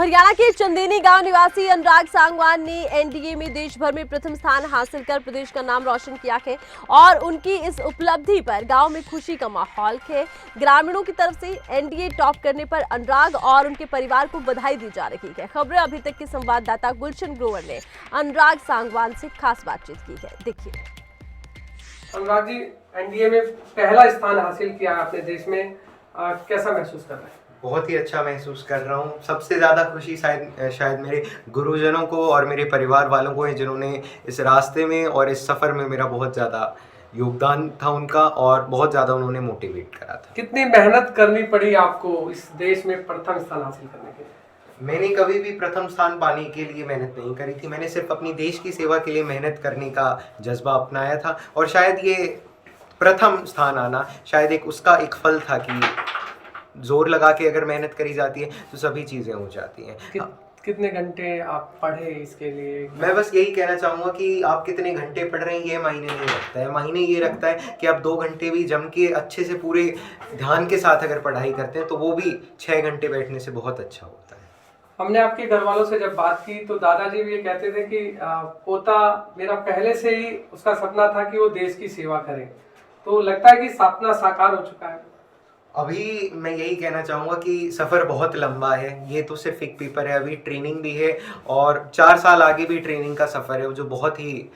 हरियाणा के चंदेनी गांव निवासी अनुराग सांगवान ने एनडीए में देश भर में प्रथम स्थान हासिल कर प्रदेश का नाम रोशन किया है और उनकी इस उपलब्धि पर गांव में खुशी का माहौल है। ग्रामीणों की तरफ से एनडीए टॉप करने पर अनुराग और उनके परिवार को बधाई दी जा रही है। खबरें अभी तक के संवाददाता गुलशन ग्रोवर ने अनुराग सांगवान से खास बातचीत की है, देखिए। अनुराग जी, एनडीए में पहला स्थान हासिल किया अपने देश में, कैसा महसूस कर रहे हैं? बहुत ही अच्छा महसूस कर रहा हूँ। सबसे ज़्यादा खुशी शायद मेरे गुरुजनों को और मेरे परिवार वालों को है, जिन्होंने इस रास्ते में और इस सफ़र में मेरा बहुत ज़्यादा योगदान था उनका, और बहुत ज़्यादा उन्होंने मोटिवेट करा था। कितनी मेहनत करनी पड़ी आपको इस देश में प्रथम स्थान हासिल करने के लिए? मैंने कभी भी प्रथम स्थान पाने के लिए मेहनत नहीं करी थी। मैंने सिर्फ अपनी देश की सेवा के लिए मेहनत करने का जज्बा अपनाया था, और शायद ये प्रथम स्थान आना शायद उसका एक फल था कि जोर लगा के अगर मेहनत करी जाती है तो सभी चीज़ें हो जाती हैं। कितने घंटे आप पढ़े इसके लिए? मैं बस यही कहना चाहूँगा कि आप कितने घंटे पढ़ रहे हैं ये मायने नहीं रखता है। मायने ये रखता है कि आप 2 घंटे भी जम के अच्छे से पूरे ध्यान के साथ अगर पढ़ाई करते हैं तो वो भी 6 घंटे बैठने से बहुत अच्छा होता है। हमने आपके घर वालों से जब बात की तो दादाजी भी ये कहते थे कि पोता मेरा पहले से ही उसका सपना था कि वो देश की सेवा करे, तो लगता है कि सपना साकार हो चुका है। अभी मैं यही कहना चाहूँगा कि सफ़र बहुत लंबा है। ये तो सिर्फ एक पेपर है, अभी ट्रेनिंग भी है और 4 साल आगे भी ट्रेनिंग का सफ़र है, जो बहुत ही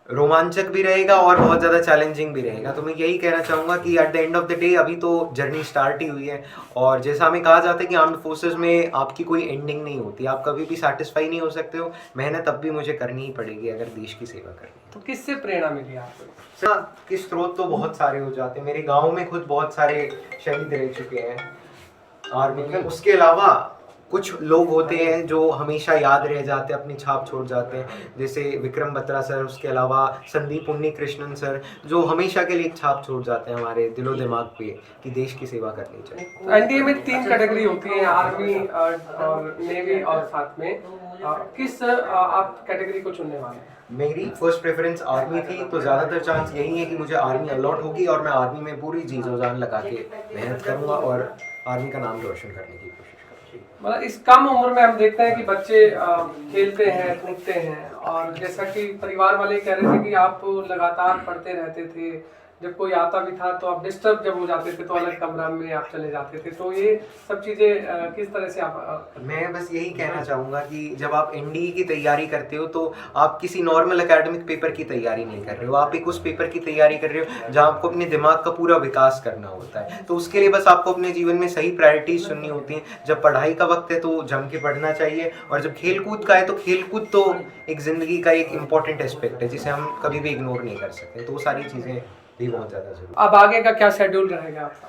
रोमांचक भी रहेगा और बहुत ज़्यादा चैलेंजिंग भी रहेगा। तो मैं यही कहना चाहूँगा कि at the end of the day अभी तो जर्नी स्टार्ट ही हुई है, और जैसा हमें कहा जाता है कि आर्म्ड फोर्सेस में आपकी कोई एंडिंग नहीं होती, आप कभी भी सेटिस्फाई नहीं हो सकते हो। मेहनत अब भी मुझे करनी ही पड़ेगी अगर देश की सेवा करनी है। तो किससे प्रेरणा मिली आपको? कि स्रोत तो बहुत सारे हो जाते हैं। मेरे गाँव में खुद बहुत सारे शहीद रह चुके हैं आर्मी में। उसके अलावा कुछ लोग होते हैं जो हमेशा याद रह जाते हैं, अपनी छाप छोड़ जाते हैं, जैसे विक्रम बत्रा सर, उसके अलावा संदीप उन्नीकृष्णन सर, जो हमेशा के लिए एक छाप छोड़ जाते हैं हमारे दिलो दिमाग पे कि देश की सेवा करनी चाहिए। एनडीए में 3 कैटेगरी होती है, आर्मी और नेवी और साथ में किस आप कैटेगरी को चुनने वाले हैं? मेरी फर्स्ट प्रेफरेंस आर्मी थी, तो ज़्यादातर चांस यही है कि मुझे आर्मी अलॉट होगी और मैं आर्मी में पूरी जी जान लगा के मेहनत करूँगा और आर्मी का नाम रोशन करने की कोशिश करूँगा। मतलब इस कम उम्र में हम देखते हैं कि बच्चे खेलते हैं, कूदते हैं, और जैसा कि परिवार वाले कह रहे थे कि आप लगातार पढ़ते रहते थे, जब कोई आता भी था तो आप डिस्टर्ब जब हो जाते थे तो अलग कमरा में आप चले जाते थे, तो ये सब चीज़ें किस तरह से आप? मैं बस यही कहना चाहूँगा कि जब आप एनडीए की तैयारी करते हो तो आप किसी नॉर्मल एकेडमिक पेपर की तैयारी नहीं कर रहे हो, आप एक उस पेपर की तैयारी कर रहे हो जहाँ आपको अपने दिमाग का पूरा विकास करना होता है। तो उसके लिए बस आपको अपने जीवन में सही प्रायोरिटीज चुननी होती हैं। जब पढ़ाई का वक्त है तो जम के पढ़ना चाहिए, और जब खेल कूद का है तो खेल कूद तो एक ज़िंदगी का एक इम्पॉर्टेंट एस्पेक्ट है जिसे हम कभी भी इग्नोर नहीं कर सकते। तो वो सारी चीज़ें भी बहुत ज़्यादा जरूरी। अब आगे का क्या शेड्यूल रहेगा आपका?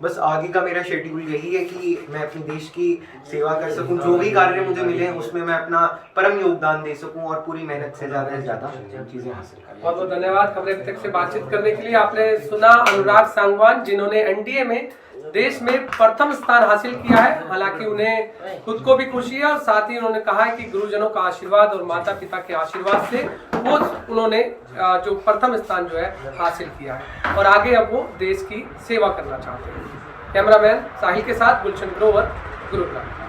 बस आगे का मेरा शेड्यूल यही है कि मैं अपने देश की सेवा कर सकूं, जो भी कार्य मुझे मिले हैं उसमें मैं अपना परम योगदान दे सकूं और पूरी मेहनत से ज़्यादा चीज़ें हासिल करूं। बहुत बहुत धन्यवाद खबरें तक से बातचीत करने के लिए। आपने सुना अनुराग सांगवान, जिन्होंने एनडीए में देश में प्रथम स्थान हासिल किया है। हालांकि उन्हें खुद को भी खुशी है और साथ ही उन्होंने कहा है कि गुरुजनों का आशीर्वाद और माता पिता के आशीर्वाद से वो उन्होंने जो प्रथम स्थान जो है हासिल किया है, और आगे अब वो देश की सेवा करना चाहते हैं। कैमरामैन साहिल के साथ गुलशन ग्रोवर, गुरुग्राम।